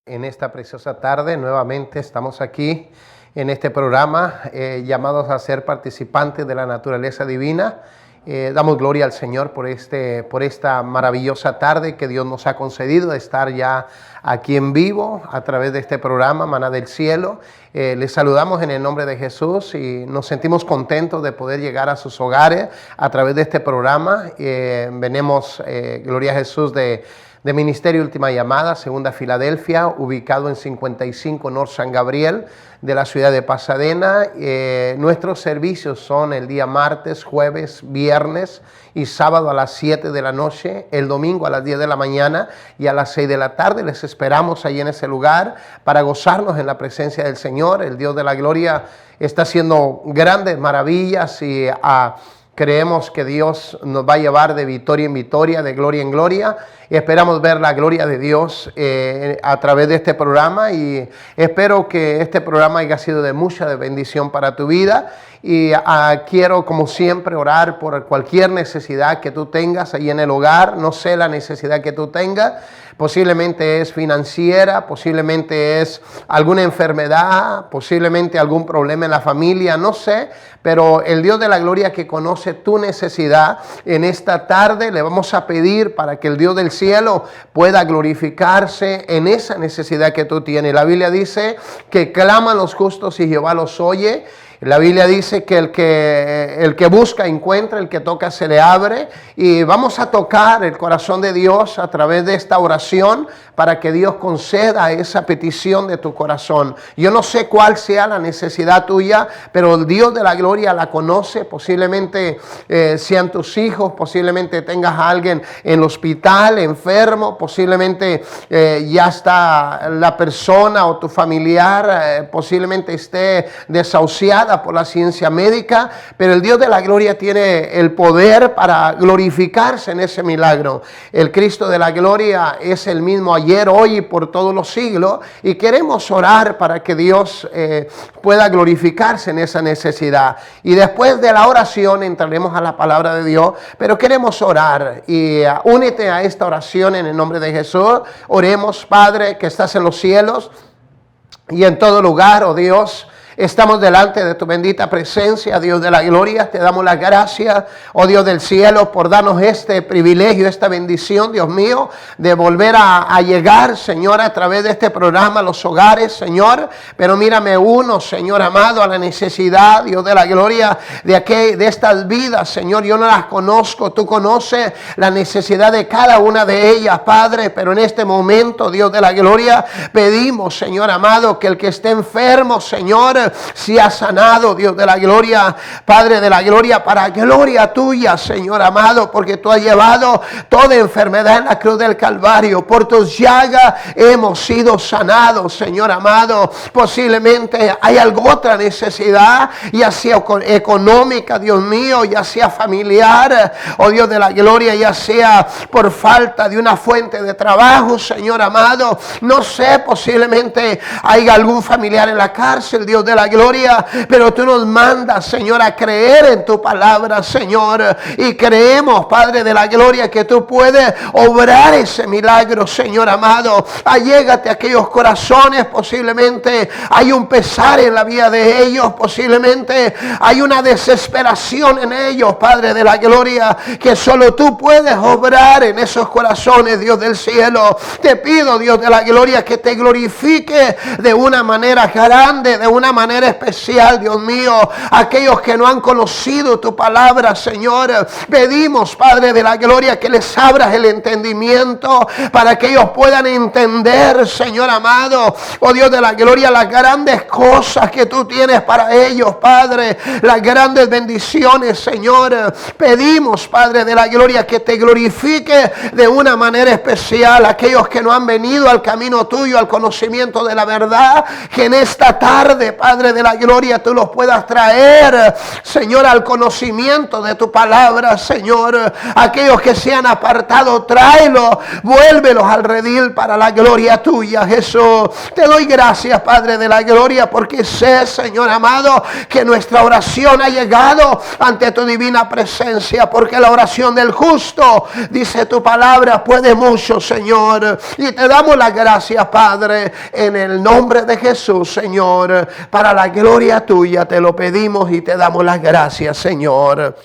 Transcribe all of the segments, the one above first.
En esta preciosa tarde nuevamente estamos aquí en este programa llamados a ser participantes de la naturaleza divina. Damos gloria al Señor por esta maravillosa tarde que Dios nos ha concedido de estar ya aquí en vivo a través de este programa Maná del Cielo. Les saludamos en el nombre de Jesús y nos sentimos contentos de poder llegar a sus hogares a través de este programa. Venimos, gloria a Jesús, de Ministerio Última Llamada, Segunda Filadelfia, ubicado en 55 North San Gabriel de la ciudad de Pasadena. Nuestros servicios son el día martes, jueves, viernes y sábado a las 7 de la noche, el domingo a las 10 de la mañana y a las 6 de la tarde. Les esperamos ahí en ese lugar para gozarnos en la presencia del Señor. El Dios de la gloria está haciendo grandes maravillas y creemos que Dios nos va a llevar de victoria en victoria, de gloria en gloria. Y esperamos ver la gloria de Dios a través de este programa. Y espero que este programa haya sido de mucha bendición para tu vida. Y quiero, como siempre, orar por cualquier necesidad que tú tengas ahí en el hogar. No sé la necesidad que tú tengas. Posiblemente es financiera, posiblemente es alguna enfermedad, posiblemente algún problema en la familia, no sé. Pero el Dios de la gloria que conoce tu necesidad, en esta tarde le vamos a pedir para que el Dios del cielo pueda glorificarse en esa necesidad que tú tienes. La Biblia dice que claman los justos y Jehová los oye. La Biblia dice que el que busca encuentra, el que toca se le abre. Y vamos a tocar el corazón de Dios a través de esta oración para que Dios conceda esa petición de tu corazón. Yo no sé cuál sea la necesidad tuya, pero el Dios de la gloria la conoce. Posiblemente sean tus hijos, posiblemente tengas a alguien en el hospital, enfermo, posiblemente ya está la persona o tu familiar, posiblemente esté desahuciada por la ciencia médica, pero el Dios de la gloria tiene el poder para glorificarse en ese milagro. El Cristo de la gloria es el mismo ayer, hoy y por todos los siglos, y queremos orar para que Dios pueda glorificarse en esa necesidad. Y después de la oración entraremos a la palabra de Dios, pero queremos orar y únete a esta oración en el nombre de Jesús. Oremos, Padre, que estás en los cielos y en todo lugar, oh Dios. Estamos delante de tu bendita presencia, Dios de la gloria. Te damos las gracias, oh Dios del cielo, por darnos este privilegio, esta bendición, Dios mío, de volver a llegar, Señor, a través de este programa a los hogares, Señor. Pero mírame uno, Señor amado, a la necesidad, Dios de la gloria, de estas vidas, Señor. Yo no las conozco, tú conoces la necesidad de cada una de ellas, Padre. Pero en este momento, Dios de la gloria, pedimos, Señor amado, que el que esté enfermo, Señor, sea sanado, Dios de la gloria, Padre de la gloria, para gloria tuya, Señor amado, porque tú has llevado toda enfermedad en la cruz del Calvario. Por tus llagas hemos sido sanados, Señor amado. Posiblemente hay alguna otra necesidad, ya sea económica, Dios mío, ya sea familiar, oh Dios de la gloria, ya sea por falta de una fuente de trabajo, Señor amado. No sé, posiblemente hay algún familiar en la cárcel, Dios de la gloria, pero tú nos mandas, Señor, a creer en tu palabra, Señor, y creemos, Padre de la gloria, que tú puedes obrar ese milagro, Señor amado. Allégate a aquellos corazones, posiblemente hay un pesar en la vida de ellos, posiblemente hay una desesperación en ellos, Padre de la gloria, que solo tú puedes obrar en esos corazones, Dios del cielo. Te pido, Dios de la gloria, que te glorifique de una manera grande, de una manera especial, Dios mío, aquellos que no han conocido tu palabra, Señor. Pedimos, Padre de la gloria, que les abras el entendimiento para que ellos puedan entender, Señor amado, oh Dios de la gloria, las grandes cosas que tú tienes para ellos, Padre, las grandes bendiciones, Señor. Pedimos, Padre de la gloria, que te glorifique de una manera especial aquellos que no han venido al camino tuyo, al conocimiento de la verdad, que en esta tarde, Padre Padre de la gloria, tú los puedas traer, Señor, al conocimiento de tu palabra, Señor. Aquellos que se han apartado, tráelos, vuélvelos al redil para la gloria tuya, Jesús. Te doy gracias, Padre de la gloria, porque sé, Señor amado, que nuestra oración ha llegado ante tu divina presencia, porque la oración del justo, dice tu palabra, puede mucho, Señor. Y te damos las gracias, Padre, en el nombre de Jesús, Señor. Para la gloria tuya te lo pedimos y te damos las gracias, Señor.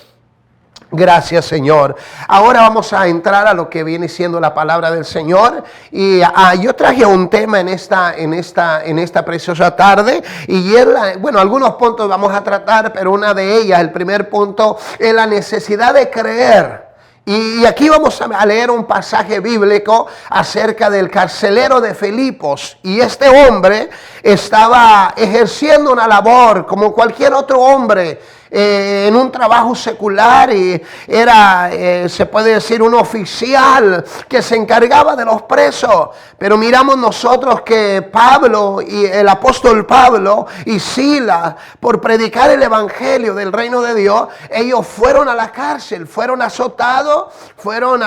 Gracias, Señor. Ahora vamos a entrar a lo que viene siendo la palabra del Señor. Y yo traje un tema en esta preciosa tarde. Y algunos puntos vamos a tratar, pero una de ellas, el primer punto, es la necesidad de creer. Y aquí vamos a leer un pasaje bíblico acerca del carcelero de Filipos. Y este hombre estaba ejerciendo una labor como cualquier otro hombre en un trabajo secular, y era, se puede decir, un oficial que se encargaba de los presos. Pero miramos nosotros que Pablo y el apóstol Pablo y Silas, por predicar el evangelio del reino de Dios, ellos fueron a la cárcel, fueron azotados, fueron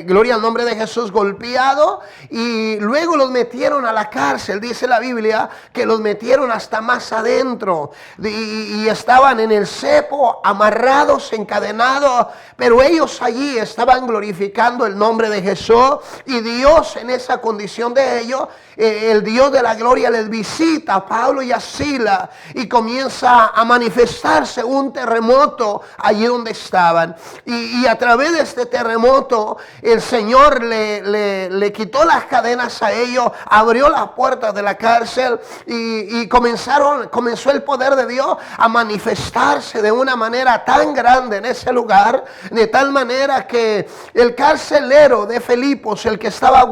gloria al nombre de Jesús, golpeados, y luego los metieron a la cárcel. Dice la Biblia que los metieron hasta más adentro, y estaban en el cepo, amarrados, encadenados, pero ellos allí estaban glorificando el nombre de Jesús. Y Dios, en esa condición de ellos, el Dios de la gloria les visita a Pablo y a Silas, y comienza a manifestarse un terremoto allí donde estaban. Y a través de este terremoto el Señor le quitó las cadenas a ellos, abrió las puertas de la cárcel, y comenzó el poder de Dios a manifestarse de una manera tan grande en ese lugar, de tal manera que el carcelero de Filipos, el que estaba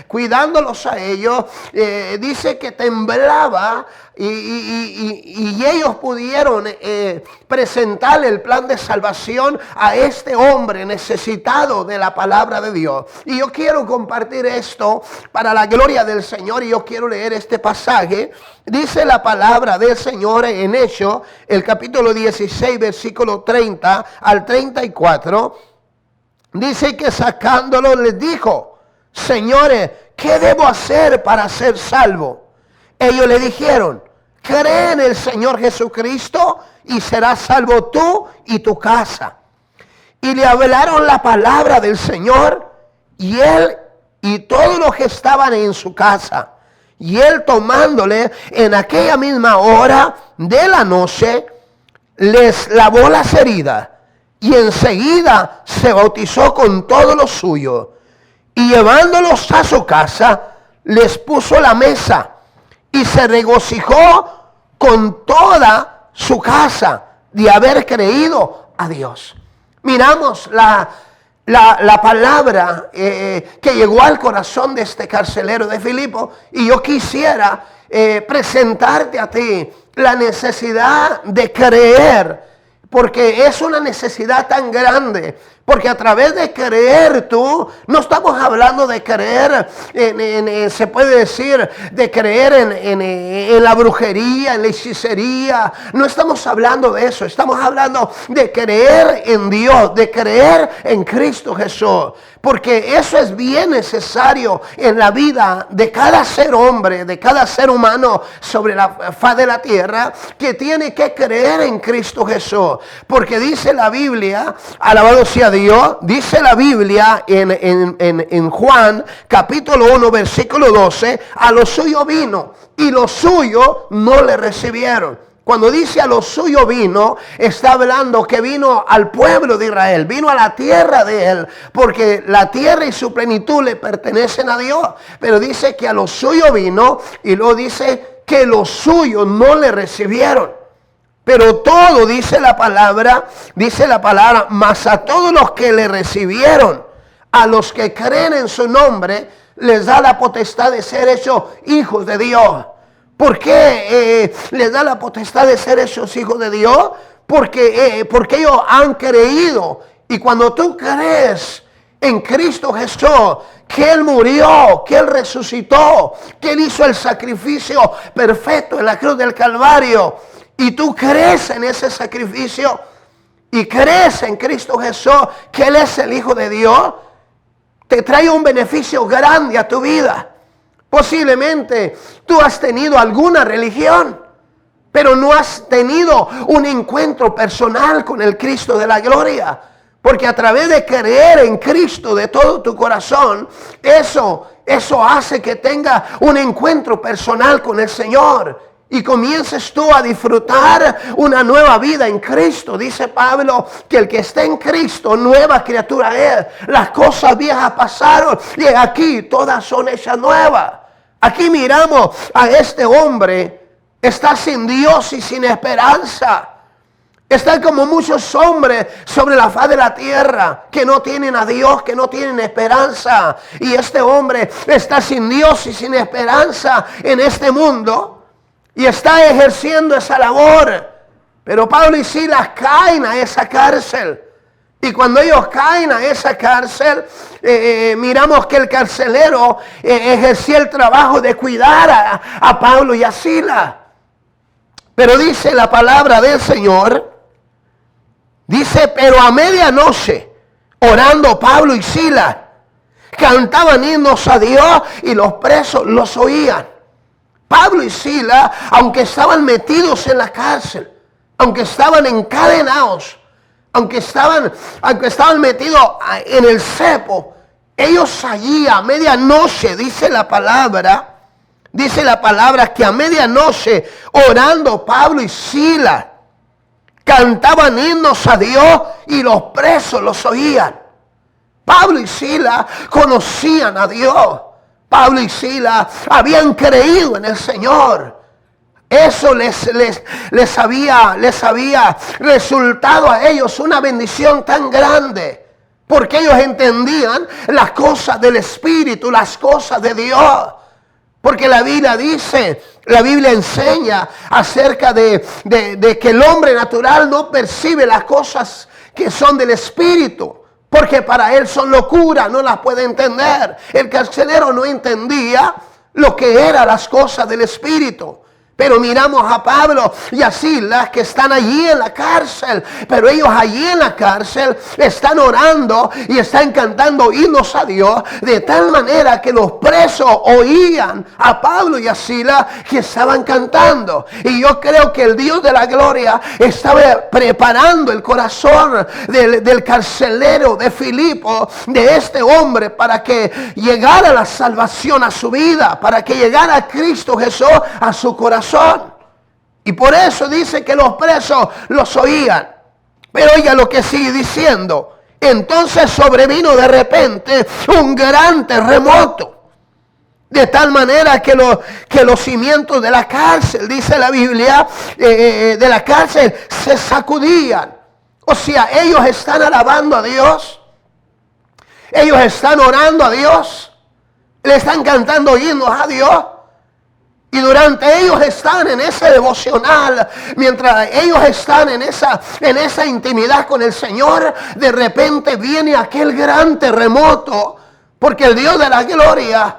cuidándolos a ellos, dice que temblaba, y ellos pudieron presentarle el plan de salvación a este hombre necesitado de la palabra de Dios. Y yo quiero compartir esto para la gloria del Señor, y yo quiero leer este pasaje. Dice la palabra del Señor en Hechos, el capítulo 16, versículo 30 al 34. Dice que sacándolo les dijo: señores, ¿qué debo hacer para ser salvo? Ellos le dijeron: cree en el Señor Jesucristo y serás salvo tú y tu casa. Y le hablaron la palabra del Señor, y él y todos los que estaban en su casa. Y él, tomándole en aquella misma hora de la noche, les lavó las heridas, y enseguida se bautizó con todo lo suyo. Y llevándolos a su casa, les puso la mesa, y se regocijó con toda su casa de haber creído a Dios. Miramos la palabra que llegó al corazón de este carcelero de Filipos, y yo quisiera presentarte a ti la necesidad de creer, porque es una necesidad tan grande. Porque a través de creer tú, no estamos hablando de creer, se puede decir, de creer en la brujería, en la hechicería. No estamos hablando de eso, estamos hablando de creer en Dios, de creer en Cristo Jesús. Porque eso es bien necesario en la vida de cada ser hombre, de cada ser humano sobre la faz de la tierra, que tiene que creer en Cristo Jesús. Porque dice la Biblia, alabado sea Dios, dice la Biblia en Juan capítulo 1 versículo 12, a lo suyo vino y los suyos no le recibieron. Cuando dice a lo suyo vino, está hablando que vino al pueblo de Israel, vino a la tierra de él, porque la tierra y su plenitud le pertenecen a Dios. Pero dice que a lo suyo vino, y luego dice que los suyos no le recibieron. Pero todo, dice la palabra, mas a todos los que le recibieron, a los que creen en su nombre, les da la potestad de ser hechos hijos de Dios. ¿Por qué les da la potestad de ser hechos hijos de Dios? Porque ellos han creído. Y cuando tú crees en Cristo Jesús, que Él murió, que Él resucitó, que Él hizo el sacrificio perfecto en la cruz del Calvario, y tú crees en ese sacrificio y crees en Cristo Jesús, que Él es el Hijo de Dios, te trae un beneficio grande a tu vida. Posiblemente tú has tenido alguna religión, pero no has tenido un encuentro personal con el Cristo de la gloria. Porque a través de creer en Cristo de todo tu corazón, eso hace que tenga un encuentro personal con el Señor. Y comiences tú a disfrutar una nueva vida en Cristo. Dice Pablo que el que está en Cristo, nueva criatura es. Las cosas viejas pasaron y aquí todas son hechas nuevas. Aquí miramos a este hombre, está sin Dios y sin esperanza. Está como muchos hombres sobre la faz de la tierra que no tienen a Dios, que no tienen esperanza. Y este hombre está sin Dios y sin esperanza en este mundo y está ejerciendo esa labor. Pero Pablo y Silas caen a esa cárcel. Y cuando ellos caen a esa cárcel, miramos que el carcelero ejercía el trabajo de cuidar a Pablo y a Silas. Pero dice la palabra del Señor, dice, pero a medianoche, orando Pablo y Silas, cantaban himnos a Dios y los presos los oían. Pablo y Silas, aunque estaban metidos en la cárcel, aunque estaban encadenados, aunque estaban metidos en el cepo, ellos allí a medianoche, dice la palabra que a medianoche, orando Pablo y Silas, cantaban himnos a Dios y los presos los oían. Pablo y Silas conocían a Dios. Pablo y Silas habían creído en el Señor. Eso les había resultado a ellos una bendición tan grande. Porque ellos entendían las cosas del Espíritu, las cosas de Dios. Porque la Biblia enseña acerca de que el hombre natural no percibe las cosas que son del Espíritu. Porque para él son locura, no las puede entender. El carcelero no entendía lo que eran las cosas del Espíritu. Pero miramos a Pablo y a Silas que están allí en la cárcel. Pero ellos allí en la cárcel están orando y están cantando himnos a Dios. De tal manera que los presos oían a Pablo y a Silas que estaban cantando. Y yo creo que el Dios de la gloria estaba preparando el corazón del carcelero de Filipo, de este hombre, para que llegara la salvación a su vida. Para que llegara Cristo Jesús a su corazón. Y por eso dice que los presos los oían. Pero oiga lo que sigue diciendo. Entonces sobrevino de repente un gran terremoto. De tal manera que los cimientos de la cárcel, dice la Biblia, de la cárcel se sacudían. O sea, ellos están alabando a Dios. Ellos están orando a Dios. Le están cantando himnos a Dios. Y durante ellos están en ese devocional, mientras ellos están en esa intimidad con el Señor, de repente viene aquel gran terremoto, porque el Dios de la gloria,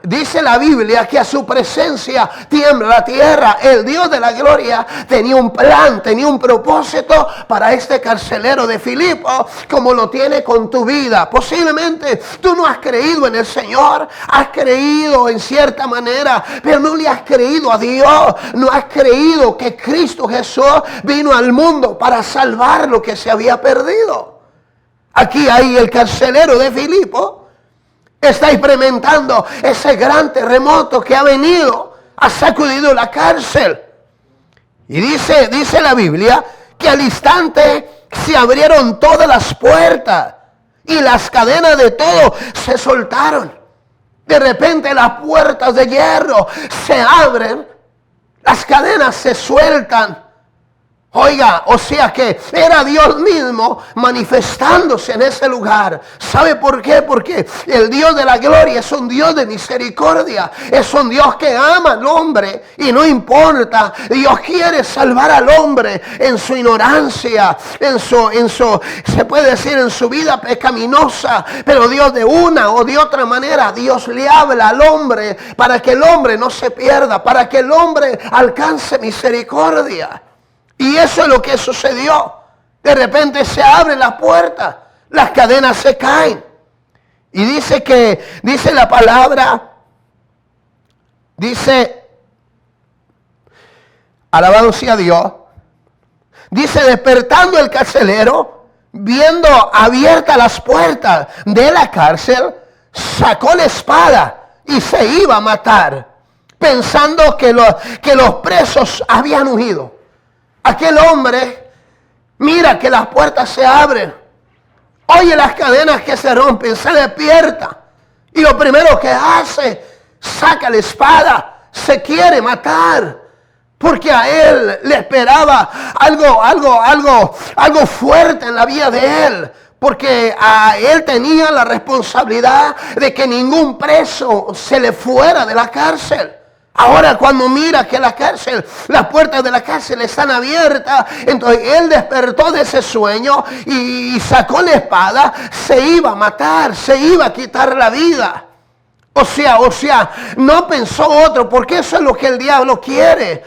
dice la Biblia que a su presencia tiembla la tierra. El Dios de la gloria tenía un plan, tenía un propósito para este carcelero de Filipo, como lo tiene con tu vida. Posiblemente tú no has creído en el Señor, has creído en cierta manera, pero no le has creído a Dios. No has creído que Cristo Jesús vino al mundo para salvar lo que se había perdido. Aquí hay el carcelero de Filipo. Está experimentando ese gran terremoto que ha venido, ha sacudido la cárcel. Y dice la Biblia que al instante se abrieron todas las puertas y las cadenas de todo se soltaron. De repente las puertas de hierro se abren, las cadenas se sueltan. Oiga, o sea que era Dios mismo manifestándose en ese lugar. ¿Sabe por qué? Porque el Dios de la gloria es un Dios de misericordia. Es un Dios que ama al hombre y no importa. Dios quiere salvar al hombre en su ignorancia, se puede decir en su vida pecaminosa. Pero Dios de una o de otra manera, Dios le habla al hombre para que el hombre no se pierda, para que el hombre alcance misericordia. Y eso es lo que sucedió. De repente se abre la puerta, las cadenas se caen. Y dice la palabra, alabado sea Dios, dice, despertando el carcelero, viendo abiertas las puertas de la cárcel, sacó la espada y se iba a matar, pensando que los presos habían huido. Aquel hombre mira que las puertas se abren, oye las cadenas que se rompen, se despierta y lo primero que hace, saca la espada, se quiere matar, porque a él le esperaba algo fuerte en la vida de él. Porque a él tenía la responsabilidad de que ningún preso se le fuera de la cárcel. Ahora cuando mira que las puertas de la cárcel están abiertas, entonces él despertó de ese sueño y sacó la espada, se iba a matar, se iba a quitar la vida. O sea, no pensó otro, porque eso es lo que el diablo quiere.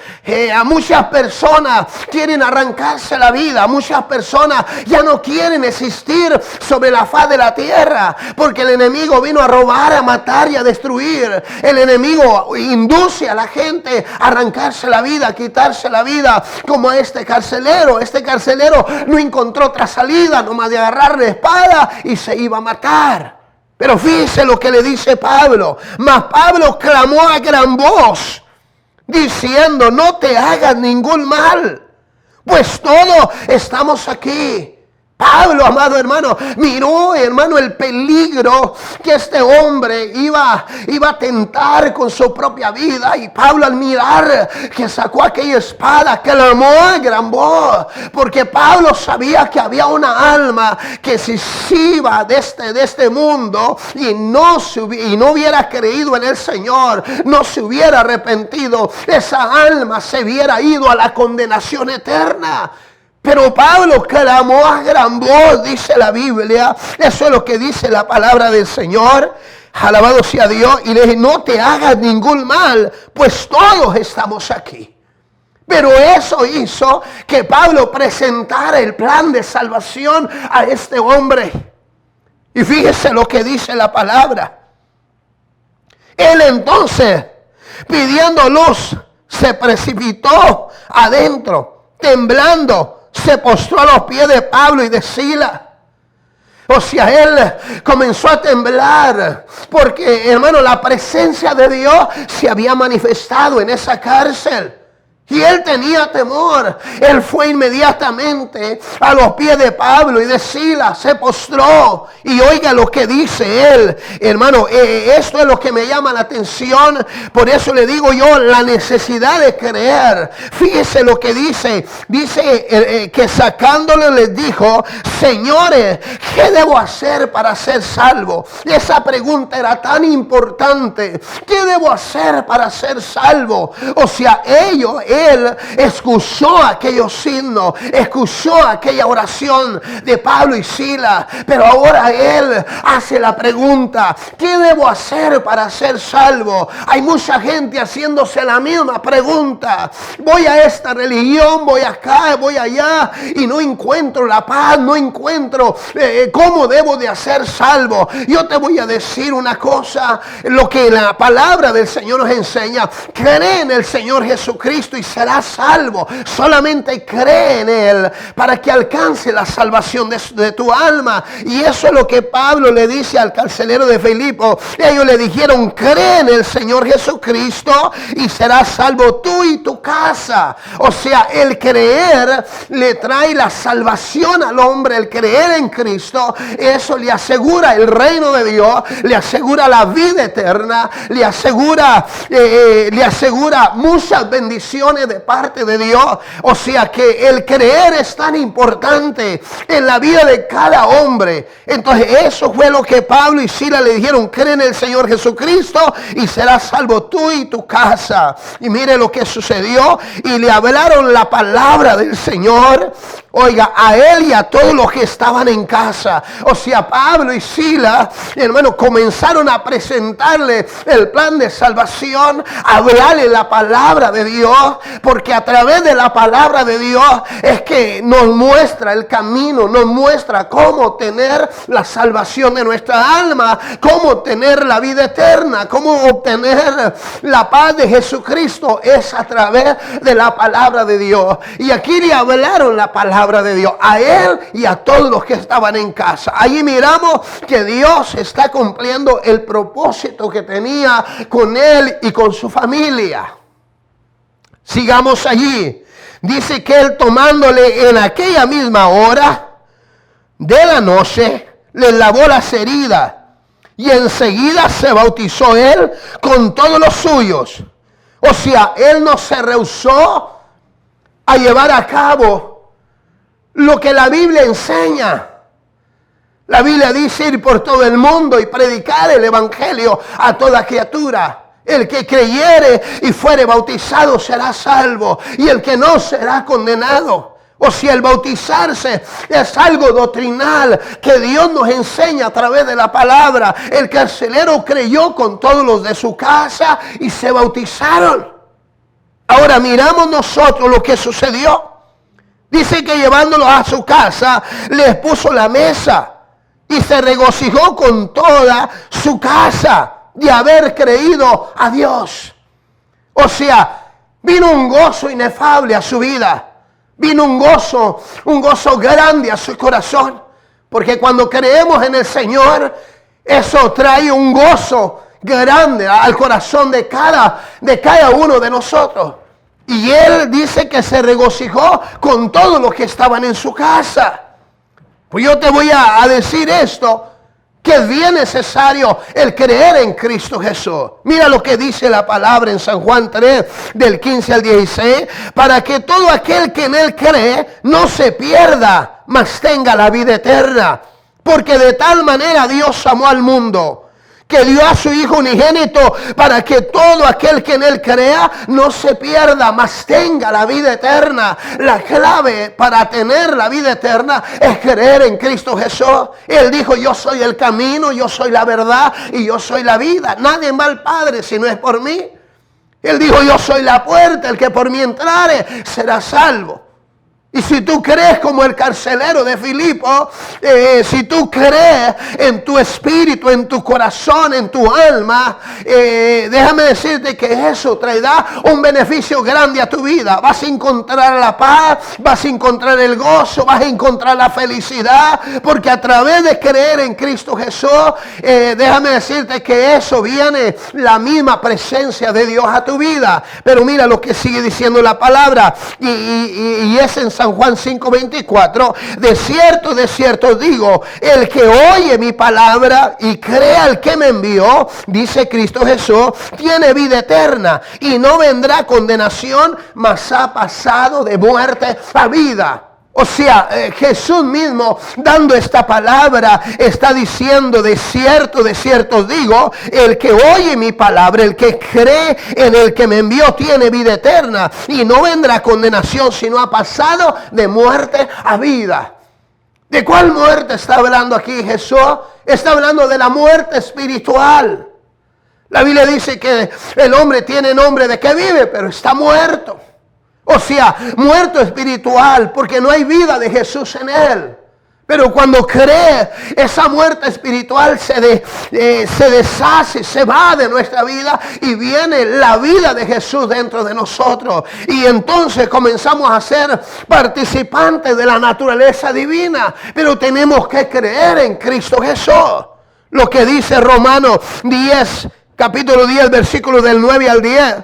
A muchas personas quieren arrancarse la vida, muchas personas ya no quieren existir sobre la faz de la tierra, porque el enemigo vino a robar, a matar y a destruir. El enemigo induce a la gente a arrancarse la vida, a quitarse la vida, como este carcelero. Este carcelero no encontró otra salida, nomás de agarrar la espada y se iba a matar. Pero fíjese lo que le dice Pablo. Mas Pablo clamó a gran voz, diciendo, no te hagas ningún mal, pues todos estamos aquí. Pablo, amado hermano, miró, hermano, el peligro que este hombre iba a tentar con su propia vida. Y Pablo, al mirar que sacó aquella espada, clamó a gran voz, porque Pablo sabía que había una alma que si se iba de este mundo y no hubiera creído en el Señor, no se hubiera arrepentido, esa alma se hubiera ido a la condenación eterna. Pero Pablo clamó a gran voz, dice la Biblia. Eso es lo que dice la palabra del Señor. Alabado sea Dios. Y le dije, no te hagas ningún mal, pues todos estamos aquí. Pero eso hizo que Pablo presentara el plan de salvación a este hombre. Y fíjese lo que dice la palabra. Él entonces, pidiendo luz, se precipitó adentro, temblando. Se postró a los pies de Pablo y de Silas. O sea, él comenzó a temblar porque, hermano, la presencia de Dios se había manifestado en esa cárcel. Y él tenía temor. Él fue inmediatamente a los pies de Pablo y de Silas, se postró. Y oiga lo que dice él, hermano, esto es lo que me llama la atención. Por eso le digo yo, la necesidad de creer. Fíjese lo que dice. Dice que sacándole les dijo, señores, ¿qué debo hacer para ser salvo? Esa pregunta era tan importante. ¿Qué debo hacer para ser salvo? O sea, él escuchó aquellos signos, escuchó aquella oración de Pablo y Silas, pero ahora él hace la pregunta, ¿qué debo hacer para ser salvo? Hay mucha gente haciéndose la misma pregunta. Voy a esta religión, voy acá, voy allá y no encuentro la paz, no encuentro cómo debo de ser salvo. Yo te voy a decir una cosa, lo que la palabra del Señor nos enseña: cree en el Señor Jesucristo y serás salvo. Solamente cree en Él para que alcance la salvación de tu alma. Y eso es lo que Pablo le dice al carcelero de Filipo. Ellos le dijeron, cree en el Señor Jesucristo y serás salvo tú y tu casa. O sea, el creer le trae la salvación al hombre. El creer en Cristo, eso le asegura el reino de Dios, le asegura la vida eterna, le asegura muchas bendiciones bendiciones de parte de Dios. O sea que el creer es tan importante en la vida de cada hombre. Entonces eso fue lo que Pablo y Silas le dijeron: cree en el Señor Jesucristo y serás salvo tú y tu casa. Y mire lo que sucedió. Y le hablaron la palabra del Señor, oiga, a él y a todos los que estaban en casa. O sea, Pablo y Silas, hermano, comenzaron a presentarle el plan de salvación, a hablarle la palabra de Dios, porque a través de la palabra de Dios es que nos muestra el camino, nos muestra cómo tener la salvación de nuestra alma, cómo tener la vida eterna, cómo obtener la paz de Jesucristo. Es a través de la palabra de Dios. Y aquí le hablaron la palabra de Dios a él y a todos los que estaban en casa. Allí miramos que Dios está cumpliendo el propósito que tenía con él y con su familia. Sigamos allí. Dice que él, tomándole en aquella misma hora de la noche, le lavó las heridas y enseguida se bautizó él con todos los suyos. O sea, él no se rehusó a llevar a cabo lo que la Biblia enseña. La Biblia dice ir por todo el mundo y predicar el evangelio a toda criatura. El que creyere y fuere bautizado será salvo, y el que no será condenado. O si el bautizarse es algo doctrinal que Dios nos enseña a través de la palabra. El carcelero creyó con todos los de su casa y se bautizaron. Ahora miramos nosotros lo que sucedió. Dice que llevándolo a su casa, les puso la mesa y se regocijó con toda su casa de haber creído a Dios. O sea, vino un gozo inefable a su vida. Vino un gozo grande a su corazón. Porque cuando creemos en el Señor, eso trae un gozo grande al corazón de cada uno de nosotros. Y él dice que se regocijó con todos los que estaban en su casa. Pues yo te voy a decir esto, que es bien necesario el creer en Cristo Jesús. Mira lo que dice la palabra en San Juan 3, del 15 al 16. Para que todo aquel que en él cree no se pierda, mas tenga la vida eterna. Porque de tal manera Dios amó al mundo, que dio a su Hijo unigénito, para que todo aquel que en él crea no se pierda, mas tenga la vida eterna. La clave para tener la vida eterna es creer en Cristo Jesús. Él dijo: yo soy el camino, yo soy la verdad y yo soy la vida. Nadie va al Padre si no es por mí. Él dijo: yo soy la puerta, el que por mí entrare será salvo. Y si tú crees como el carcelero de Filipo, si tú crees en tu espíritu, en tu corazón, en tu alma, déjame decirte que eso traerá un beneficio grande a tu vida. Vas a encontrar la paz, vas a encontrar el gozo, vas a encontrar la felicidad, porque a través de creer en Cristo Jesús, déjame decirte que eso viene la misma presencia de Dios a tu vida. Pero mira lo que sigue diciendo la palabra, y es en San Juan 5:24. De cierto digo, el que oye mi palabra y crea al que me envió, dice Cristo Jesús, tiene vida eterna y no vendrá condenación, mas ha pasado de muerte a vida. O sea, Jesús mismo, dando esta palabra, está diciendo: de cierto digo, el que oye mi palabra, el que cree en el que me envió, tiene vida eterna y no vendrá condenación, sino ha pasado de muerte a vida. ¿De cuál muerte está hablando aquí Jesús? Está hablando de la muerte espiritual. La Biblia dice que el hombre tiene nombre de que vive, pero está muerto. O sea, muerto espiritual, porque no hay vida de Jesús en él. Pero cuando cree, esa muerte espiritual se deshace, se va de nuestra vida y viene la vida de Jesús dentro de nosotros. Y entonces comenzamos a ser participantes de la naturaleza divina. Pero tenemos que creer en Cristo Jesús. Lo que dice Romanos 10, capítulo 10, versículos del 9 al 10.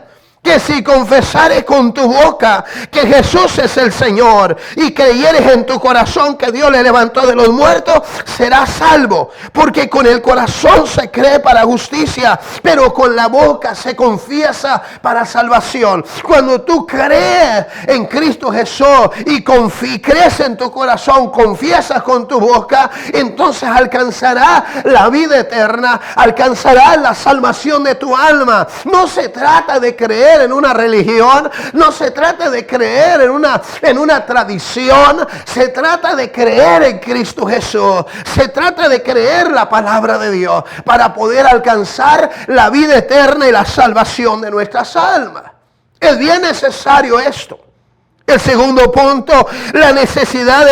que si confesares con tu boca que Jesús es el Señor y creyeres en tu corazón que Dios le levantó de los muertos, serás salvo. Porque con el corazón se cree para justicia, pero con la boca se confiesa para salvación. Cuando tú crees en Cristo Jesús y crees en tu corazón, confiesas con tu boca, entonces alcanzarás la vida eterna, alcanzarás la salvación de tu alma. No se trata de creer en una religión, no se trata de creer en una tradición, se trata de creer en Cristo Jesús, se trata de creer la palabra de Dios para poder alcanzar la vida eterna y la salvación de nuestras almas. Es bien necesario esto. El segundo punto, la necesidad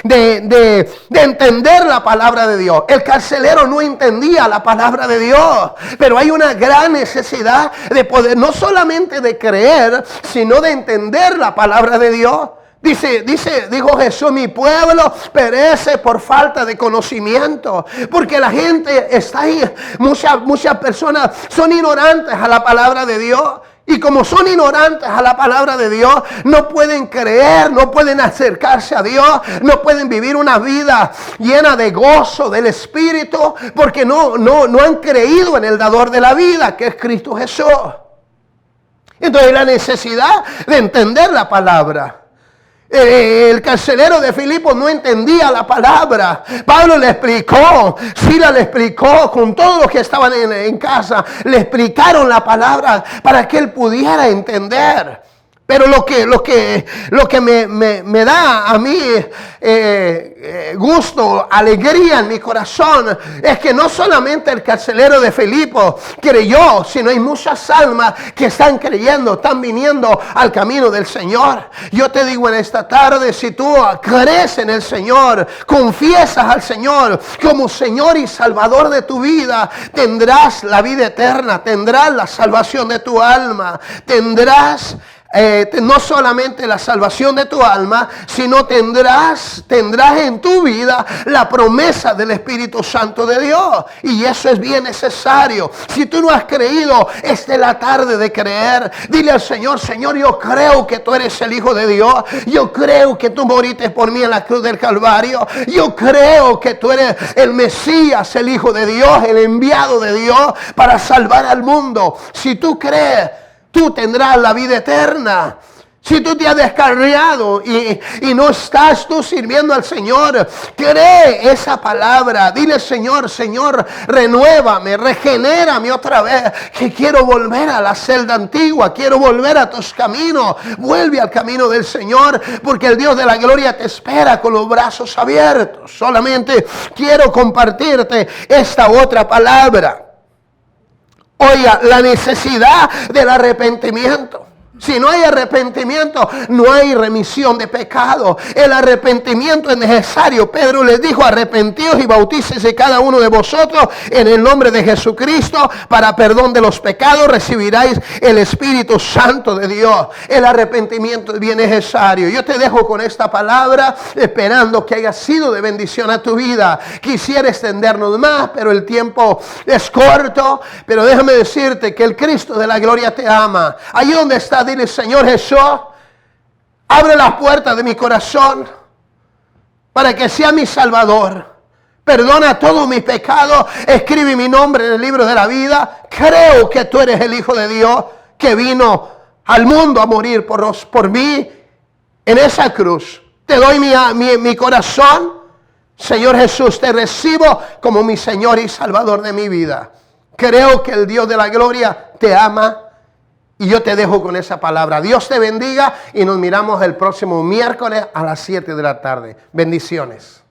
de entender la palabra de Dios. El carcelero no entendía la palabra de Dios, pero hay una gran necesidad de poder, no solamente de creer, sino de entender la palabra de Dios. Dijo Jesús, mi pueblo perece por falta de conocimiento, porque la gente está ahí, muchas personas son ignorantes a la palabra de Dios. Y como son ignorantes a la palabra de Dios, no pueden creer, no pueden acercarse a Dios, no pueden vivir una vida llena de gozo del Espíritu, porque no han creído en el dador de la vida, que es Cristo Jesús. Entonces la necesidad de entender la palabra. El carcelero de Filipos no entendía la palabra. Pablo le explicó, Silas le explicó, con todos los que estaban en casa, le explicaron la palabra para que él pudiera entender. Pero lo que me da a mí gusto, alegría en mi corazón, es que no solamente el carcelero de Filipos creyó, sino hay muchas almas que están creyendo, están viniendo al camino del Señor. Yo te digo en esta tarde, si tú crees en el Señor, confiesas al Señor como Señor y Salvador de tu vida, tendrás la vida eterna, tendrás la salvación de tu alma, tendrás no solamente la salvación de tu alma, sino tendrás en tu vida la promesa del Espíritu Santo de Dios. Y eso es bien necesario. Si tú no has creído, esta es la tarde de creer. Dile al Señor, Señor, yo creo que tú eres el Hijo de Dios. Yo creo que tú moriste por mí en la cruz del Calvario. Yo creo que tú eres el Mesías, el Hijo de Dios, el enviado de Dios para salvar al mundo. Si tú crees, tú tendrás la vida eterna. Si tú te has descarriado y no estás tú sirviendo al Señor, cree esa palabra. Dile, Señor, renuévame, regenérame otra vez, que quiero volver a la celda antigua, quiero volver a tus caminos. Vuelve al camino del Señor, porque el Dios de la gloria te espera con los brazos abiertos. Solamente quiero compartirte esta otra palabra. Oiga, la necesidad del arrepentimiento. Si no hay arrepentimiento, no hay remisión de pecado. El arrepentimiento es necesario. Pedro les dijo, arrepentíos y bautícese cada uno de vosotros en el nombre de Jesucristo para perdón de los pecados, recibiráis el Espíritu Santo de Dios. El arrepentimiento es bien necesario. Yo te dejo con esta palabra, esperando que haya sido de bendición a tu vida. Quisiera extendernos más, pero el tiempo es corto. Pero déjame decirte que el Cristo de la gloria te ama. Allí donde está, dile, Señor Jesús, abre las puertas de mi corazón para que sea mi Salvador. Perdona todos mis pecados, escribe mi nombre en el libro de la vida. Creo que tú eres el Hijo de Dios que vino al mundo a morir por mí en esa cruz. Te doy mi corazón. Señor Jesús, te recibo como mi Señor y Salvador de mi vida. Creo que el Dios de la gloria te ama. Y yo te dejo con esa palabra. Dios te bendiga y nos miramos el próximo miércoles a las 7 de la tarde. Bendiciones.